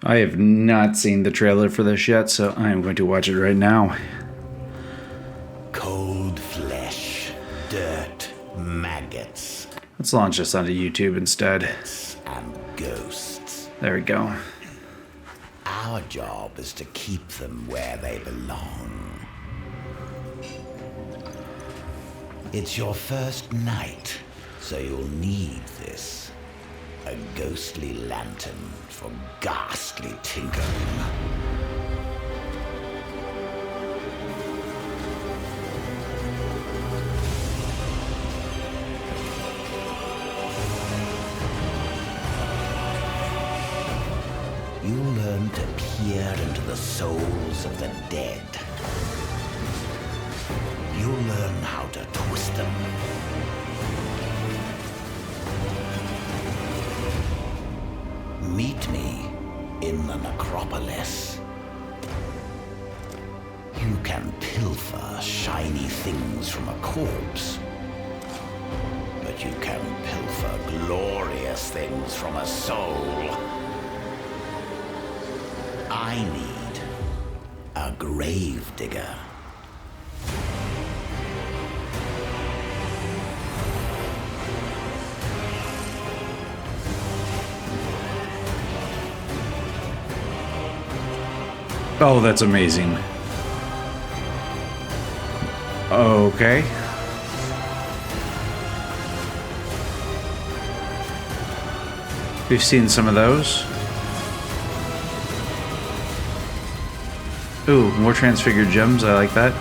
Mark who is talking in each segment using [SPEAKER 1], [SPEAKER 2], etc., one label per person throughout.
[SPEAKER 1] I have not seen the trailer for this yet, so I am going to watch it right now.
[SPEAKER 2] Cold flesh, dirt, maggots.
[SPEAKER 1] Let's launch this onto YouTube instead.
[SPEAKER 2] And ghosts.
[SPEAKER 1] There we go.
[SPEAKER 2] Our job is to keep them where they belong. It's your first night, so you'll need this. A ghostly lantern for ghastly tinkering. You'll learn to peer into the souls of the dead. You'll learn how to twist them. Meet me in the Necropolis. You can pilfer shiny things from a corpse, but you can pilfer glorious things from a soul. I need a gravedigger.
[SPEAKER 1] Oh, that's amazing. Okay. We've seen some of those. Ooh, more transfigured gems. I like that.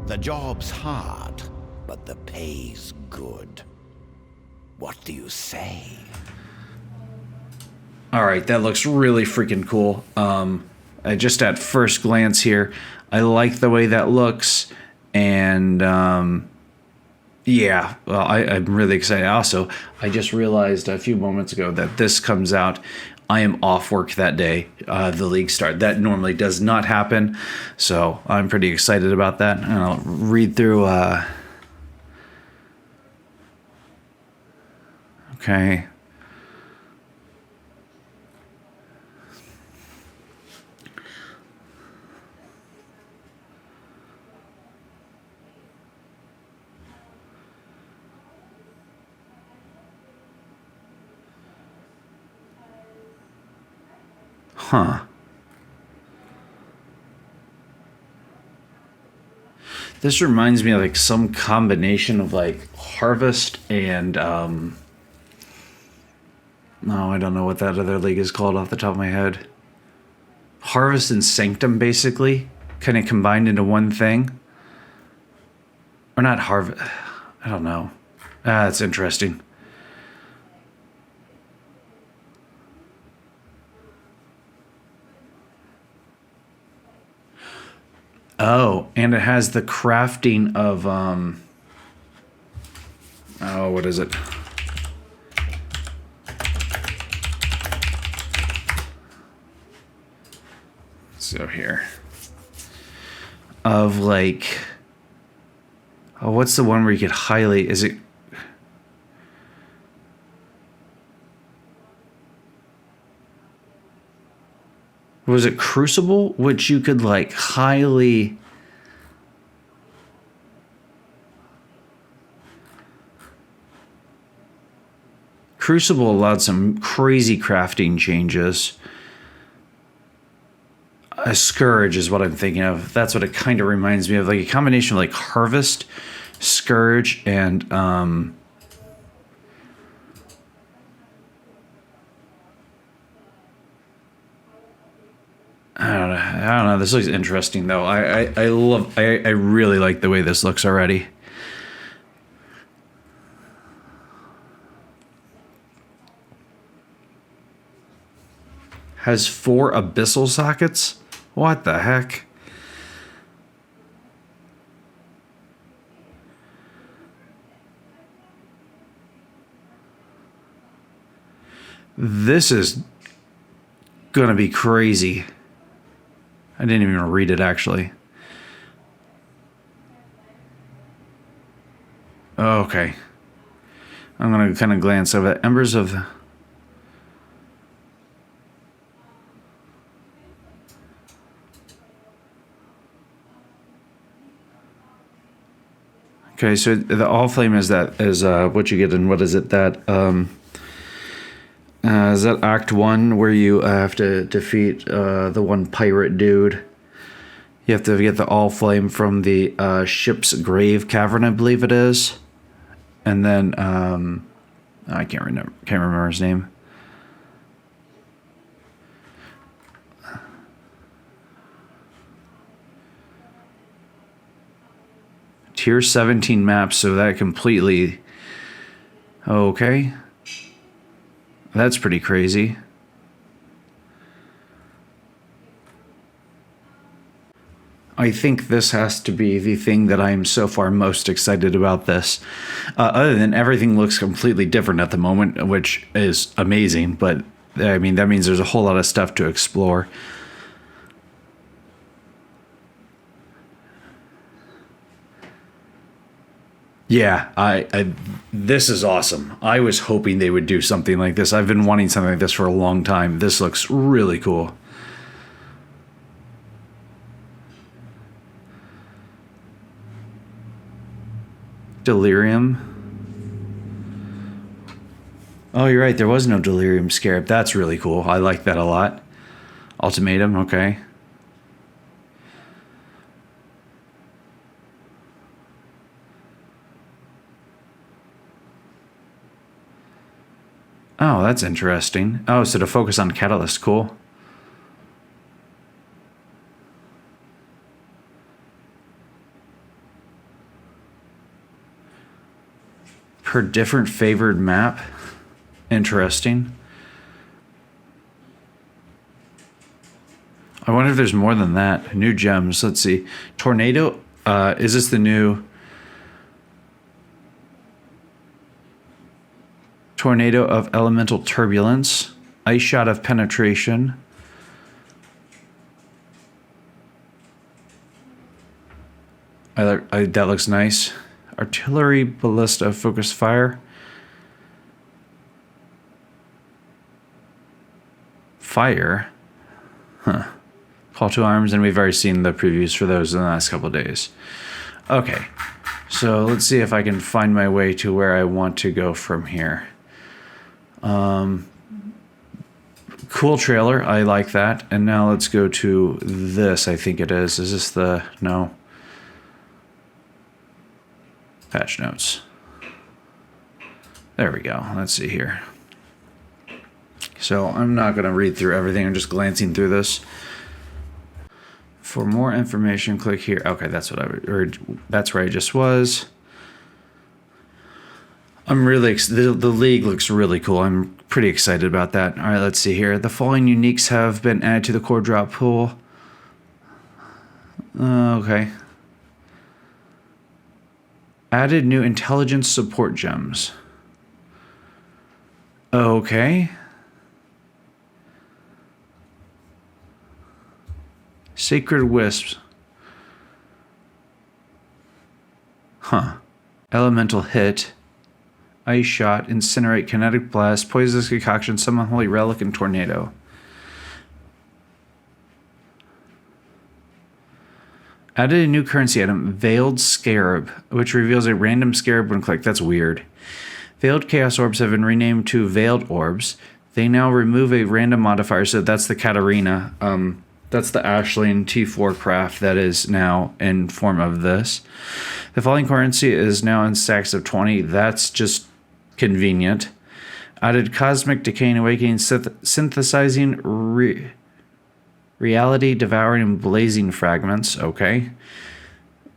[SPEAKER 2] The job's hard, but the pay's good. What do you say?
[SPEAKER 1] All right, that looks really freaking cool. Just at first glance here, I like the way that looks, and yeah, well, I'm really excited. Also, I just realized a few moments ago that this comes out. I am off work that day. The league start. That normally does not happen, so I'm pretty excited about that. And I'll read through. Okay. Huh. This reminds me of like some combination of like Harvest and no, I don't know what that other league is called off the top of my head. Harvest and Sanctum, basically, kind of combined into one thing. Or not Harvest. I don't know. It's interesting. Oh, and it has the crafting of oh, what is it? So here. Of like, oh, what's the one where you could highly, is it? Was it Crucible? Which you could like highly. Crucible allowed some crazy crafting changes. A Scourge is what I'm thinking of. That's what it kind of reminds me of. Like a combination of like Harvest, Scourge, and I don't know. This looks interesting though. I really like the way this looks already. Has 4 abyssal sockets? What the heck? This is gonna be crazy. I didn't even read it actually. Okay. I'm going to kind of glance over it. Embers of... Okay, so the all flame is what you get in, what is it, that is that Act 1 where you have to defeat the one pirate dude? You have to get the all flame from the ship's grave cavern, I believe it is. And then I can't remember his name. Tier 17 maps, so that completely... Okay. That's pretty crazy. I think this has to be the thing that I am so far most excited about this. Other than everything looks completely different at the moment, which is amazing, but I mean, that means there's a whole lot of stuff to explore. Yeah, this is awesome. I was hoping they would do something like this. I've been wanting something like this for a long time. This looks really cool. Delirium. Oh, you're right. There was no Delirium Scarab. That's really cool. I like that a lot. Ultimatum, okay. Oh, that's interesting. Oh, so to focus on Catalyst, cool. Per different favored map. Interesting. I wonder if there's more than that. New gems. Let's see. Tornado. Is this the new... Tornado of Elemental Turbulence. Ice Shot of Penetration. That looks nice. Artillery Ballista of Focus Fire. Fire? Huh. Call to Arms, and we've already seen the previews for those in the last couple of days. Okay, so let's see if I can find my way to where I want to go from here. Cool trailer, I like that. And now let's go to this, I think it is. Is this the... No. Patch notes. There we go. Let's see here. So I'm not going to read through everything. I'm just glancing through this. For more information, click here. Okay, that's what that's where I just was. I'm really the league looks really cool. I'm pretty excited about that. All right, let's see here. The following uniques have been added to the core drop pool. Okay. Added new intelligence support gems. Okay. Sacred Wisps. Huh. Elemental Hit. Ice Shot. Incinerate. Kinetic Blast. Poisonous Concoction. Summon Holy Relic. And Tornado. Added a new currency item. Veiled Scarab. Which reveals a random scarab when clicked. That's weird. Veiled Chaos Orbs have been renamed to Veiled Orbs. They now remove a random modifier. So that's the Katarina. That's the Ashling T4 craft that is now in form of this. The following currency is now in stacks of 20. That's just convenient. Added Cosmic Decay and Awakening, Synthesizing, Reality, Devouring, and Blazing Fragments. Okay.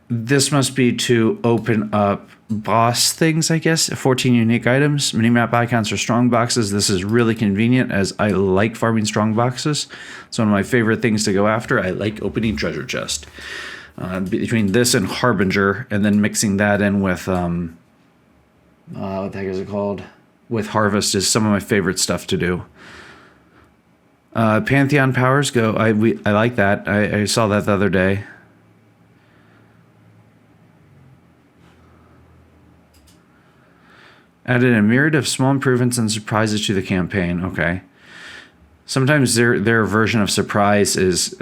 [SPEAKER 1] This must be to open up boss things, I guess. 14 unique items. Minimap icons for strong boxes. This is really convenient as I like farming strong boxes. It's one of my favorite things to go after. I like opening treasure chest. Between this and Harbinger, and then mixing that in with, what the heck is it called? With Harvest is some of my favorite stuff to do. Pantheon powers go. I like that. I saw that the other day. Added a myriad of small improvements and surprises to the campaign. Okay. Sometimes their version of surprise is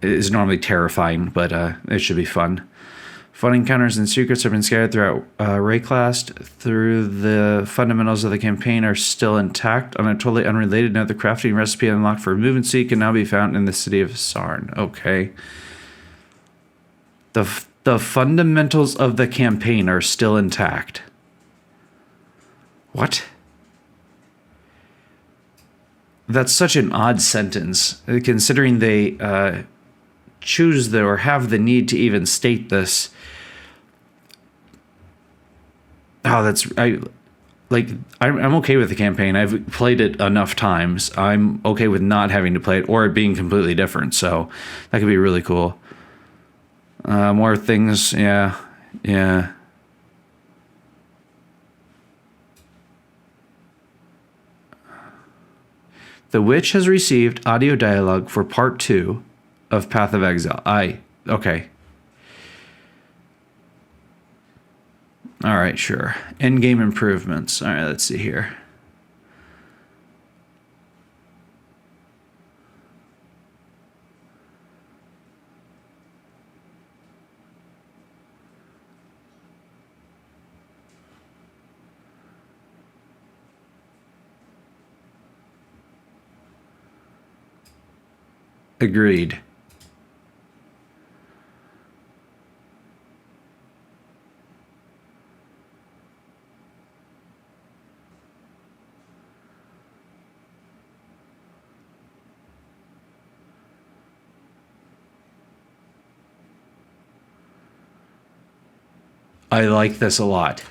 [SPEAKER 1] normally terrifying, but it should be fun. Fun encounters and secrets have been scattered throughout Rayclast. Through the fundamentals of the campaign are still intact. On a totally unrelated note, the crafting recipe unlocked for movement seed can now be found in the city of Sarn. Okay. The fundamentals of the campaign are still intact. What? That's such an odd sentence, considering they choose or have the need to even state this. Oh, I'm okay with the campaign. I've played it enough times. I'm okay with not having to play it or it being completely different. So that could be really cool. More things. Yeah. The Witch has received audio dialogue for part 2 of Path of Exile. Okay. All right, sure. Endgame improvements. All right, let's see here. Agreed. I like this a lot.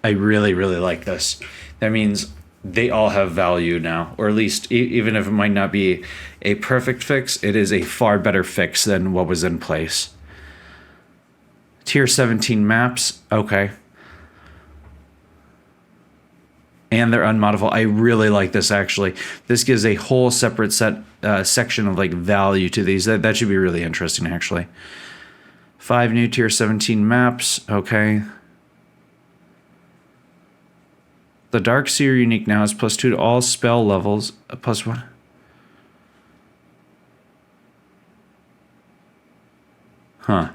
[SPEAKER 1] I really, really like this. That means they all have value now, or at least even if it might not be a perfect fix, it is a far better fix than what was in place. Tier 17 maps, okay. And they're unmodifiable. I really like this, actually. This gives a whole separate section of like value to these. That should be really interesting, actually. 5 new tier 17 maps, okay. The Dark Seer unique now is +2 to all spell levels. +1. Huh.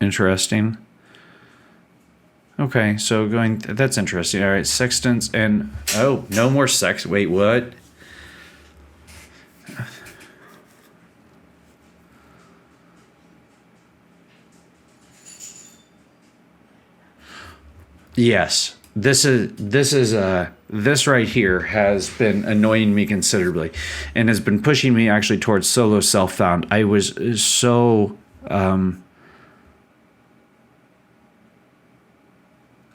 [SPEAKER 1] Interesting. Okay, so that's interesting. All right, sextants and oh, no more sex. Wait, what? Yes, this right here has been annoying me considerably, and has been pushing me actually towards solo self-found. I was so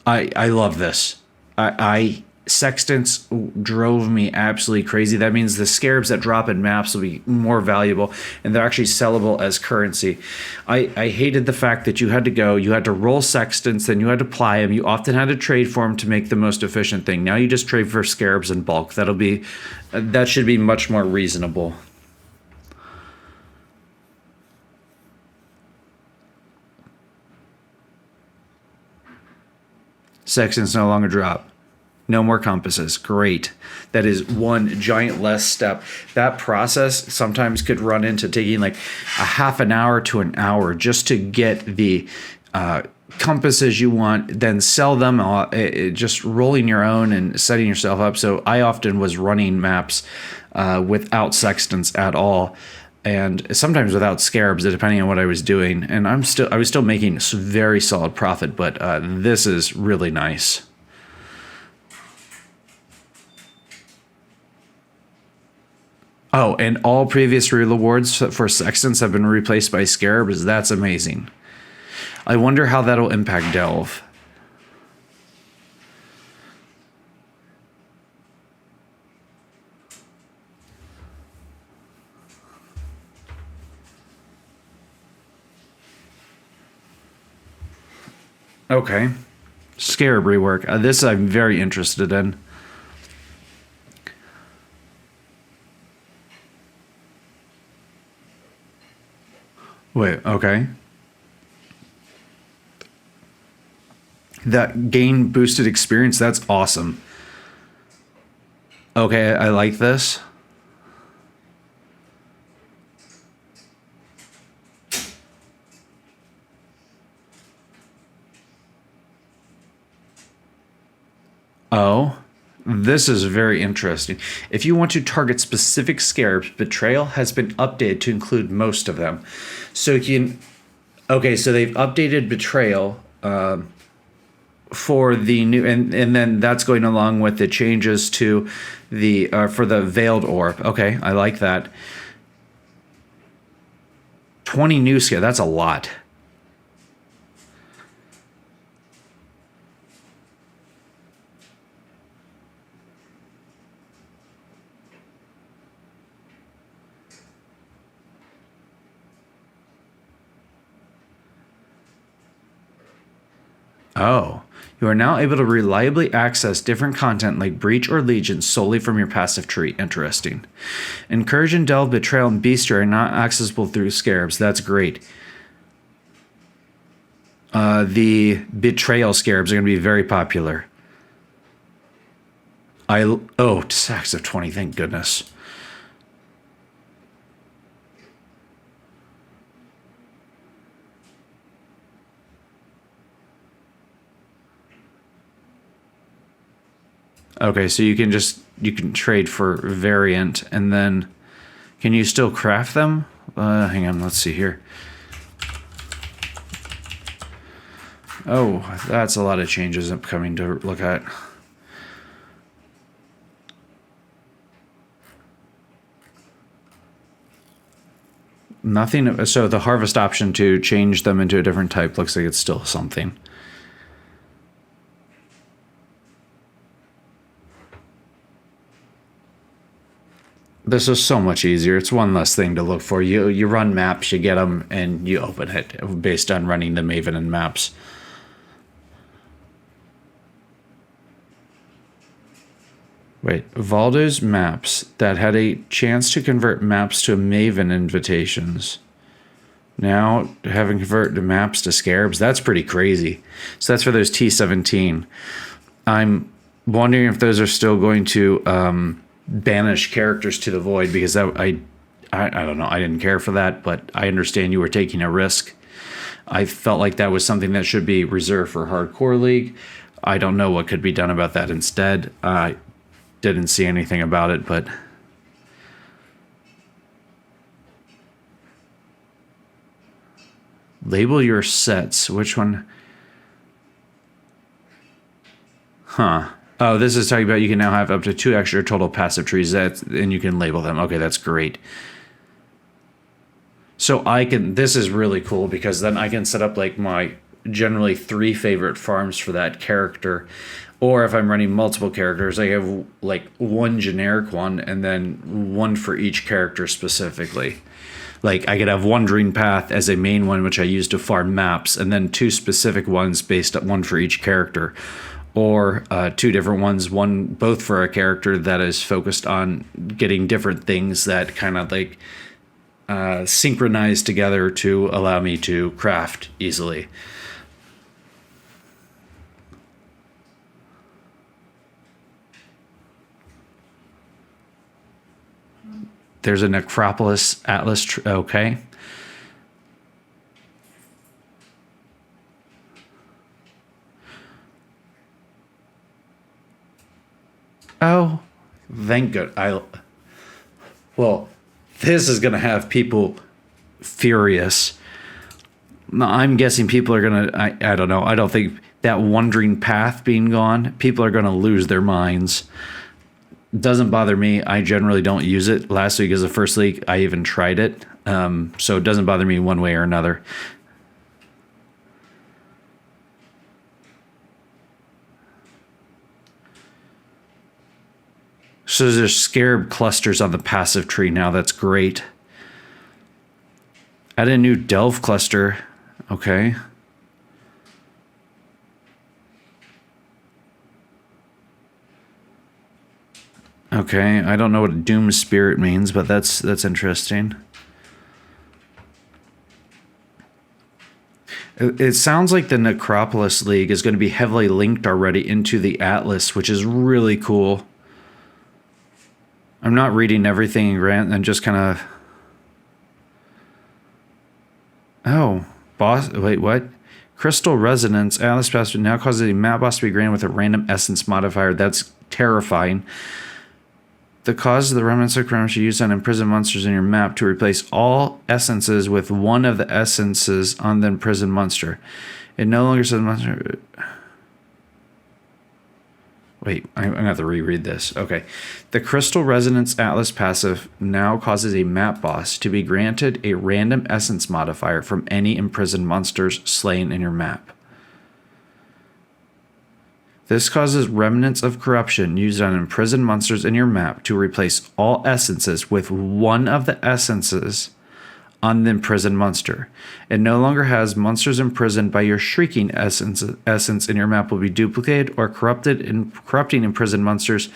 [SPEAKER 1] I love this. I sextants drove me absolutely crazy. That means the scarabs that drop in maps will be more valuable, and they're actually sellable as currency. I hated the fact that you had to roll sextants, then you had to ply them. You often had to trade for them to make the most efficient thing. Now you just trade for scarabs in bulk. That should be much more reasonable. Sextants no longer drop. No more compasses. Great. That is one giant less step. That process sometimes could run into taking like a half an hour to an hour just to get the compasses you want, then sell them, just rolling your own and setting yourself up. So I often was running maps without sextants at all, and sometimes without scarabs, depending on what I was doing. And I was still making very solid profit, but this is really nice. Oh, and all previous rewards for sextants have been replaced by scarabs. That's amazing. I wonder how that'll impact Delve. Okay. Scarab rework. This I'm very interested in. Wait, okay. That gain boosted experience, that's awesome. Okay, I like this. Oh, this is very interesting. If you want to target specific scarabs, Betrayal has been updated to include most of them. So you can... Okay, so they've updated Betrayal for the new... And then that's going along with the changes to the... for the Veiled Orb. Okay, I like that. 20 new scare. That's a lot. Oh, you are now able to reliably access different content like Breach or Legion solely from your passive tree. Interesting. Incursion, Delve, Betrayal, and Bestiary are not accessible through Scarabs. That's great. The Betrayal Scarabs are going to be very popular. Oh, stacks of 20, thank goodness. Okay, so you can trade for variant, and then can you still craft them? Hang on, let's see here. Oh, that's a lot of changes upcoming to look at. Nothing. So the harvest option to change them into a different type looks like it's still something. This is so much easier. It's one less thing to look for. You run maps, you get them, and you open it based on running the Maven and maps. Wait, Valdo's maps that had a chance to convert maps to Maven invitations. Now having converted maps to Scarabs, that's pretty crazy. So that's for those T17. I'm wondering if those are still going to banish characters to the void, because that, I don't know, I didn't care for that, but I understand you were taking a risk. I felt like that was something that should be reserved for Hardcore League. I don't know what could be done about that instead. I didn't see anything about it, but label your sets. Which one? Huh. Oh, this is talking about you can now have up to 2 extra total passive trees, and you can label them. Okay, that's great. So this is really cool, because then I can set up like my generally 3 favorite farms for that character. Or if I'm running multiple characters, I have like 1 generic one and then 1 for each character specifically. Like I could have Wandering Path as a main one, which I use to farm maps, and then 2 specific ones based on 1 for each character. Or 2 different ones, both for a character that is focused on getting different things that kind of like synchronize together to allow me to craft easily. There's a Necropolis Atlas. Okay. Oh, thank God. Well, this is going to have people furious. I'm guessing people are going to, I don't know. I don't think that Wandering Path being gone, people are going to lose their minds. Doesn't bother me. I generally don't use it. Last week is the first league I even tried it. So it doesn't bother me one way or another. So there's Scarab clusters on the passive tree now. That's great. Add a new Delve cluster. Okay. Okay, I don't know what Doom Spirit means, but that's interesting. It sounds like the Necropolis League is going to be heavily linked already into the Atlas, which is really cool. I'm not reading everything in Grant and just kind of... Oh, boss... Wait, what? Crystal Resonance. Atlas Pass now causes a map boss to be granted with a random essence modifier. That's terrifying. The cause of the remnants of corruption used on imprisoned monsters in your map to replace all essences with one of the essences on the imprisoned monster. It no longer says monster... Wait, I'm going to have to reread this. Okay. The Crystal Resonance Atlas passive now causes a map boss to be granted a random essence modifier from any imprisoned monsters slain in your map. This causes remnants of corruption used on imprisoned monsters in your map to replace all essences with one of the essences on the imprisoned monster. It no longer has monsters imprisoned by your shrieking essence in your map will be duplicated or corrupted, and corrupting imprisoned monsters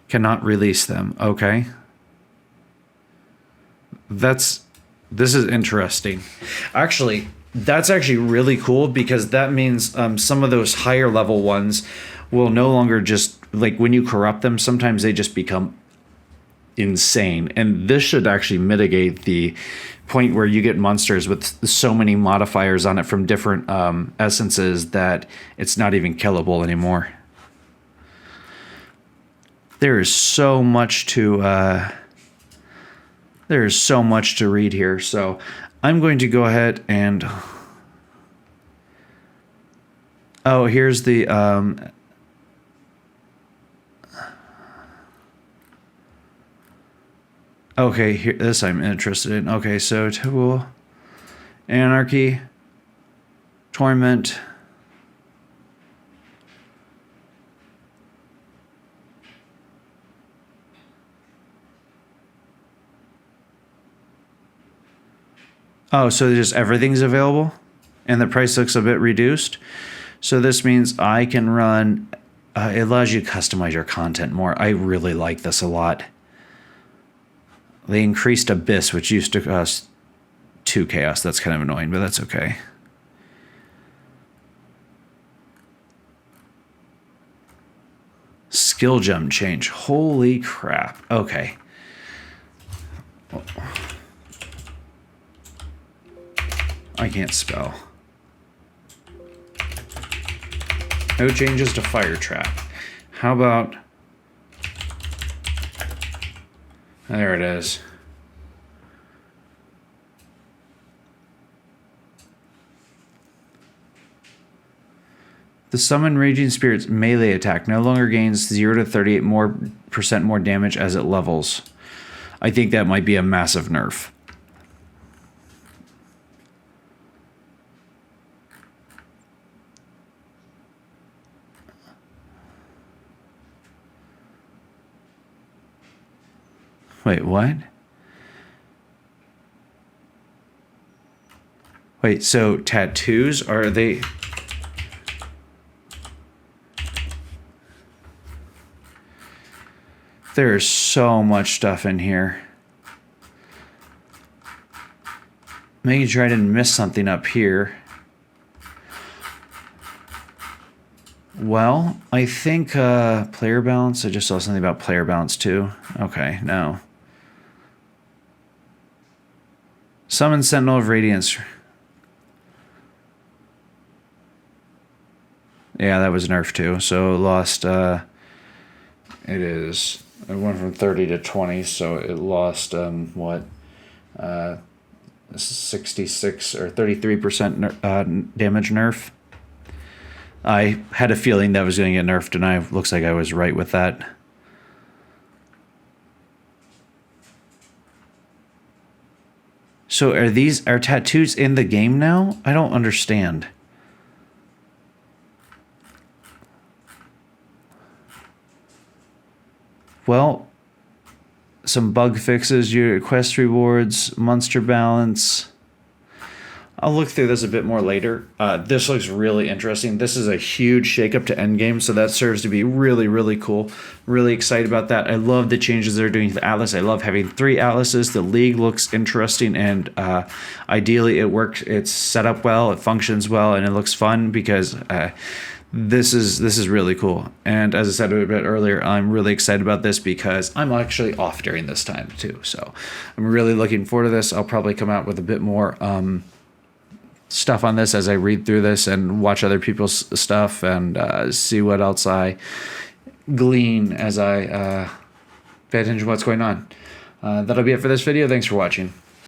[SPEAKER 1] cannot release them. Okay. This is interesting. Actually, that's actually really cool because that means some of those higher level ones will no longer just, like when you corrupt them, sometimes they just become insane. And this should actually mitigate the point where you get monsters with so many modifiers on it from different essences that it's not even killable anymore. There is so much to read here, so I'm going to go ahead and here's the okay, here, this I'm interested in. Okay, so Tool, Anarchy, Torment, oh, so just everything's available and the price looks a bit reduced. So this means I can run, it allows you to customize your content more. I really like this a lot. They increased Abyss, which used to cost 2 chaos. That's kind of annoying, but that's okay. Skill gem change. Holy crap. Okay. I can't spell. No changes to Fire Trap. How about... There it is. The Summon Raging Spirit's melee attack no longer gains 0 to 38% more damage as it levels. I think that might be a massive nerf. Wait, what? Wait, so tattoos, are they... There's so much stuff in here. Making sure I didn't miss something up here. Well, I think player balance, I just saw something about player balance too. Okay, no. Summon Sentinel of Radiance. Yeah, that was nerfed too. So it lost, it went from 30 to 20, so it lost, 66 or 33% damage nerf. I had a feeling that was going to get nerfed, and looks like I was right with that. So are tattoos in the game now? I don't understand. Well, some bug fixes, your quest rewards, monster balance. I'll look through this a bit more later. This looks really interesting. This is a huge shakeup to Endgame, so that serves to be really, really cool. Really excited about that. I love the changes they're doing to the Atlas. I love having 3 Atlases. The League looks interesting, and ideally it works. It's set up well, it functions well, and it looks fun because this is really cool. And as I said a bit earlier, I'm really excited about this because I'm actually off during this time too. So I'm really looking forward to this. I'll probably come out with a bit more stuff on this as I read through this and watch other people's stuff and see what else I glean as I pay attention to what's going on. That'll be it for this video. Thanks for watching.